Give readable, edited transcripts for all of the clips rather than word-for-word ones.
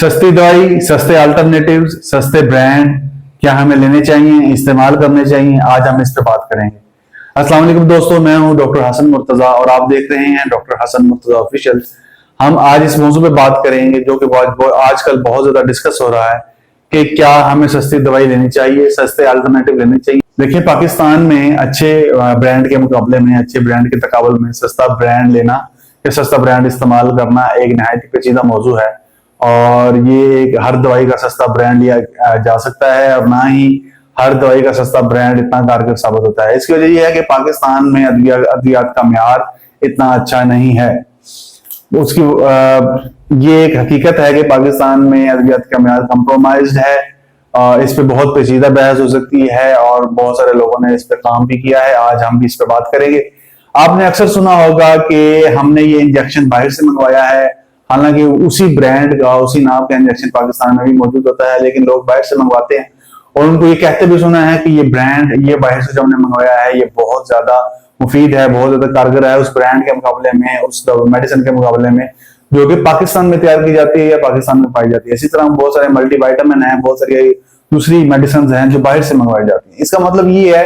सस्ती दवाई, सस्ते अल्टरनेटिव्स, सस्ते ब्रांड क्या हमें लेने चाहिए, इस्तेमाल करने चाहिए, आज हम इस पर बात करेंगे। अस्सलाम वालेकुम दोस्तों, मैं हूं डॉक्टर हसन मुर्तजा और आप देख रहे हैं डॉक्टर हसन मुर्तजा ऑफिशियल। हम आज इस मौजू पे बात करेंगे जो कि आजकल बहुत ज्यादा डिस्कस हो रहा है कि क्या हमें सस्ती दवाई लेनी चाहिए, सस्ते अल्टरनेटिव लेने चाहिए। देखिए, पाकिस्तान में अच्छे ब्रांड के मुकाबले में, अच्छे ब्रांड के तकाबल में सस्ता ब्रांड लेना या सस्ता ब्रांड इस्तेमाल करना एक नहायत पेचीदा मौजू है। और ये एक हर दवाई का सस्ता ब्रांड लिया जा सकता है और ना ही हर दवाई का सस्ता ब्रांड इतना कारगर साबित होता है। इसकी वजह यह है कि पाकिस्तान में अद्वियात का म्यार इतना अच्छा नहीं है। उसकी ये एक हकीकत है कि पाकिस्तान में अद्वियात का म्यार कंप्रोमाइज्ड है। इस पे बहुत पेचीदा बहस हो सकती है और बहुत सारे लोगों ने इस पे काम भी किया है। आज हम भी इस पे बात करेंगे। आपने अक्सर सुना होगा कि हमने ये इंजेक्शन बाहर से मंगवाया है, हालांकि उसी ब्रांड का, उसी नाम का इंजेक्शन पाकिस्तान में भी मौजूद होता है, लेकिन लोग बाहर से मंगवाते हैं और उनको ये कहते भी सुना है कि ये ब्रांड, ये बाहर से जो हमने मंगवाया है, ये बहुत ज्यादा मुफीद है, बहुत ज्यादा कारगर है उस ब्रांड के मुकाबले में, उस मेडिसिन के मुकाबले में जो कि पाकिस्तान में तैयार की जाती है या पाकिस्तान में पाई जाती है। इसी तरह बहुत सारे मल्टीविटामिन है, बहुत सारी दूसरी मेडिसिन हैं जो बाहर से मंगवाई जाती है। इसका मतलब ये है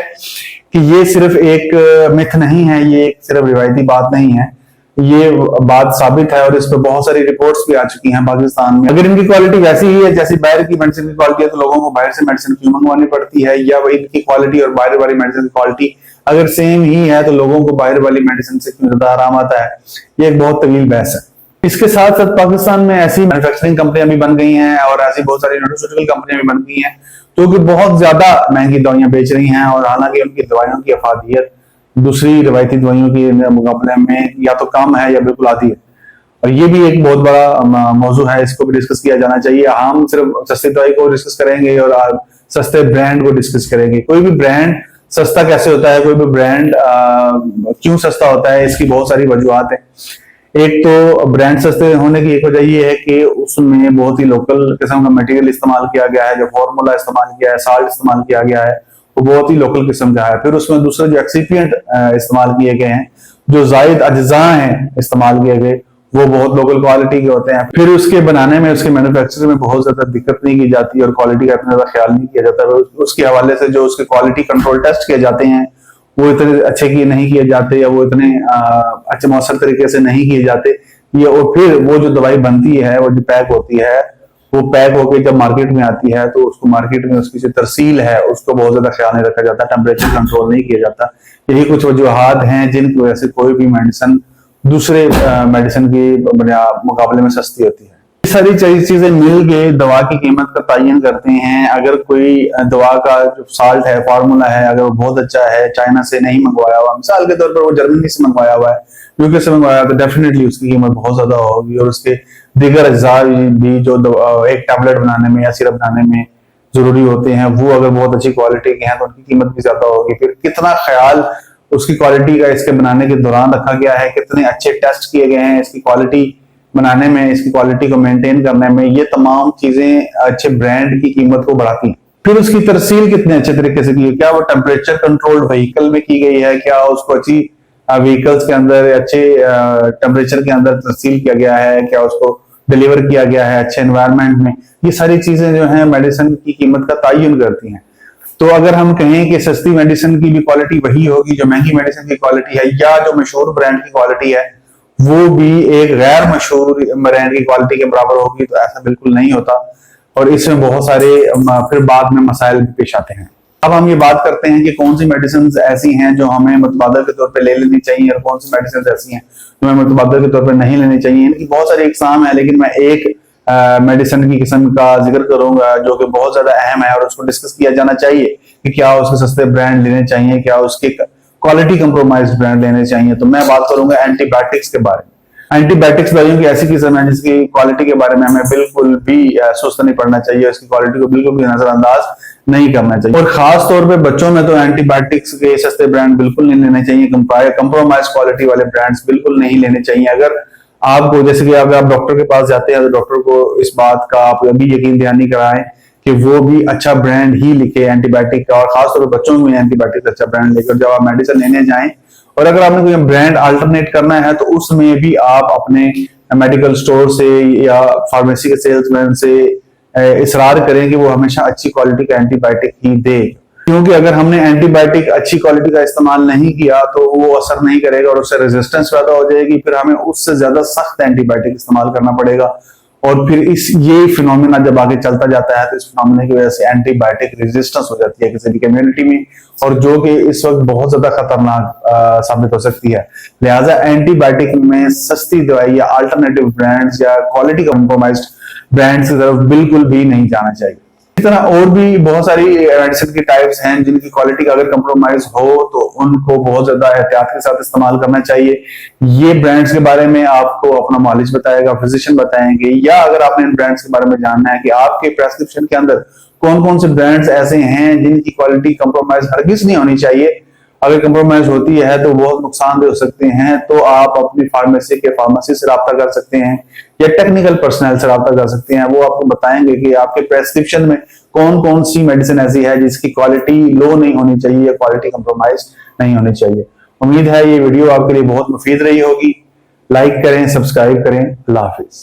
कि ये सिर्फ एक मिथ नहीं है, ये एक सिर्फ रिवायती बात नहीं है, ये बात साबित है और इस पर बहुत सारी रिपोर्ट्स भी आ चुकी हैं पाकिस्तान में। अगर इनकी क्वालिटी वैसी ही है जैसी बाहर की मेडिसिन की क्वालिटी है तो लोगों को बाहर से मेडिसिन क्यों मंगवानी पड़ती है, या वही इनकी क्वालिटी और बाहर वाली मेडिसिन की क्वालिटी अगर सेम ही है तो लोगों को बाहर वाली मेडिसिन से क्यों ज्यादा आराम आता है। ये एक बहुत तवील बहस है। इसके साथ साथ पाकिस्तान में ऐसी मैन्युफैक्चरिंग कंपनियां भी बन गई हैं और ऐसी बहुत सारी न्यूट्रिशनल कंपनियां भी बन गई हैं जो कि बहुत ज्यादा महंगी दवाइयां बेच रही हैं और हालांकि उनकी दवाइयों की अफादियत दूसरी रिवायती दवाइयों के मुकाबले में या तो कम है या बिल्कुल आधी है। और ये भी एक बहुत बड़ा मौजू है, इसको भी डिस्कस किया जाना चाहिए। हम सिर्फ सस्ती दवाई को डिस्कस करेंगे और सस्ते ब्रांड को डिस्कस करेंगे। कोई भी ब्रांड सस्ता कैसे होता है, कोई भी ब्रांड क्यों सस्ता होता है, इसकी बहुत सारी वजूहत है। एक तो ब्रांड सस्ते होने की एक वजह यह है कि उसमें बहुत ही लोकल किस्म का मटेरियल इस्तेमाल किया गया है, जो फॉर्मूला इस्तेमाल किया है, साल्ट इस्तेमाल किया गया है, वो बहुत ही लोकल किस्म का है। फिर उसमें दूसरे जो एक्सीपिएंट इस्तेमाल किए गए हैं, जो जायद अज्जा हैं इस्तेमाल किए गए, वो बहुत लोकल क्वालिटी के होते हैं। फिर उसके बनाने में, उसके मैन्युफैक्चरिंग में बहुत ज्यादा दिक्कत नहीं की जाती और क्वालिटी का इतना ज्यादा ख्याल नहीं किया जाता। उसके हवाले से जो उसके क्वालिटी कंट्रोल टेस्ट किए जाते हैं वो इतने अच्छे किए नहीं किए जाते या वो इतने अच्छे मौसर तरीके से नहीं किए जाते। ये और फिर वो जो दवाई बनती है, वो जो पैक होती है, वो पैक होकर जब मार्केट में आती है तो उसको मार्केट में उसकी जो तरसील है उसको बहुत ज्यादा ख्याल नहीं रखा जाता, टेम्परेचर कंट्रोल नहीं किया जाता। यही कुछ वजूहत हैं जिनकी वजह से कोई भी मेडिसिन दूसरे मेडिसिन के मुकाबले में सस्ती होती है। ये सारी चीजें मिल के दवा की कीमत का तयन करते हैं। अगर कोई दवा का जो साल्ट है, फार्मूला है, अगर वो बहुत अच्छा है, चाइना से नहीं मंगवाया हुआ, मिसाल के तौर पर वो जर्मनी से मंगवाया हुआ है, यूके से मंगवाया, तो डेफिनेटली उसकी कीमत बहुत ज्यादा होगी और उसके दीगर अज्जा भी जो एक टैबलेट बनाने में या सिरप बनाने में जरूरी होते हैं, वो अगर बहुत अच्छी क्वालिटी के हैं तो उनकी कीमत भी ज्यादा होगी। फिर कितना ख्याल उसकी क्वालिटी का इसके बनाने के दौरान रखा गया है, कितने अच्छे टेस्ट किए गए हैं इसकी क्वालिटी बनाने में, इसकी क्वालिटी को मेंटेन करने में, ये तमाम चीजें अच्छे ब्रांड की कीमत को बढ़ाती हैं। फिर उसकी तरसील कितने अच्छे तरीके से की है, क्या वो टेम्परेचर कंट्रोल्ड व्हीकल में की गई है, क्या उसको अच्छी व्हीकल्स के अंदर अच्छे टेम्परेचर के अंदर तरसील किया गया है, क्या उसको डिलीवर किया गया है अच्छे एनवायरनमेंट में। ये सारी चीजें जो है मेडिसिन की कीमत का तयन करती हैं। तो अगर हम कहें कि सस्ती मेडिसिन की भी क्वालिटी वही होगी जो महंगी मेडिसिन की क्वालिटी है, या जो मशहूर ब्रांड की क्वालिटी है वो भी एक गैर मशहूर ब्रांड की क्वालिटी के बराबर होगी, तो ऐसा बिल्कुल नहीं होता और इसमें बहुत सारे फिर बाद में मसाइल भी पेश आते हैं। अब हम ये बात करते हैं कि कौन सी मेडिसिन ऐसी हैं जो हमें मुतबादल के तौर पे ले लेनी चाहिए और कौन सी मेडिसिन ऐसी हैं जो हमें मुतबादल के तौर पे नहीं लेनी चाहिए। इनकी बहुत सारी इकसाम है, लेकिन मैं एक मेडिसिन की किस्म का जिक्र करूंगा जो कि बहुत ज्यादा अहम है और उसको डिस्कस किया जाना चाहिए कि क्या उसके सस्ते ब्रांड लेने चाहिए, क्या उसके क्वालिटी कंप्रोमाइज ब्रांड लेने चाहिए। तो मैं बात करूंगा एंटीबायोटिक्स के बारे में। एंटीबायोटिक्स दवाइयों की ऐसी किस्म है जिसकी क्वालिटी के बारे में हमें बिल्कुल भी सुस्त नहीं पड़ना चाहिए, उसकी क्वालिटी को बिल्कुल भी नजरअंदाज नहीं करना चाहिए। और खास तौर पे बच्चों में तो एंटीबायोटिक्स के सस्ते ब्रांड बिल्कुल नहीं लेने चाहिए, कंप्रोमाइज क्वालिटी वाले ब्रांड्स बिल्कुल नहीं लेने चाहिए। अगर आपको, जैसे कि अगर आप डॉक्टर के पास जाते हैं तो डॉक्टर को इस बात का आप अभी यकीन दहानी कराएं कि वो भी अच्छा ब्रांड ही लिखे एंटीबायोटिक का, और खासतौर पर बच्चों में एंटीबायोटिक अच्छा ब्रांड लेकर जब आप मेडिसिन लेने जाएं। और अगर आपने कोई ब्रांड अल्टरनेट करना है तो उसमें भी आप अपने मेडिकल स्टोर से या फार्मेसी के सेल्समैन से इसरार करें कि वो हमेशा अच्छी क्वालिटी का एंटीबायोटिक ही दे, क्योंकि अगर हमने एंटीबायोटिक अच्छी क्वालिटी का इस्तेमाल नहीं किया तो वो असर नहीं करेगा और उससे रेजिस्टेंस पैदा हो जाएगी, फिर हमें उससे ज्यादा सख्त एंटीबायोटिक इस्तेमाल करना पड़ेगा और फिर ये फिनोमिना जब आगे चलता जाता है तो इस फिनोमिना की वजह से एंटीबायोटिक रेजिस्टेंस हो जाती है किसी भी कम्युनिटी में, और जो कि इस वक्त बहुत ज्यादा खतरनाक साबित हो सकती है। लिहाजा एंटीबायोटिक में सस्ती दवाई या अल्टरनेटिव ब्रांड्स या क्वालिटी कॉम्प्रोमाइज्ड ब्रांड्स की तरफ बिल्कुल भी नहीं जाना चाहिए। इस तरह और भी बहुत सारी मेडिसिन की टाइप्स हैं जिनकी क्वालिटी का अगर कंप्रोमाइज हो तो उनको बहुत ज्यादा एहतियात के साथ इस्तेमाल करना चाहिए। ये ब्रांड्स के बारे में आपको अपना मालिज बताएगा, फिजिशियन बताएंगे, या अगर आपने इन ब्रांड्स के बारे में जानना है कि आपके प्रेस्क्रिप्शन के अंदर कौन कौन से ब्रांड्स ऐसे हैं जिनकी क्वालिटी कंप्रोमाइज हरगिज नहीं होनी चाहिए, अगर कंप्रोमाइज होती है तो बहुत नुकसानदेह हो सकते हैं, तो आप अपनी फार्मेसी के फार्मेसी से रब्ता कर सकते हैं या टेक्निकल पर्सनल से रब्ता कर सकते हैं। वो आपको बताएंगे कि आपके प्रेस्क्रिप्शन में कौन कौन सी मेडिसिन ऐसी है जिसकी क्वालिटी लो नहीं होनी चाहिए या क्वालिटी कंप्रोमाइज नहीं होनी चाहिए। उम्मीद है ये वीडियो आपके लिए बहुत मुफीद रही होगी। लाइक करें, सब्सक्राइब करें। अल्लाह हाफिज।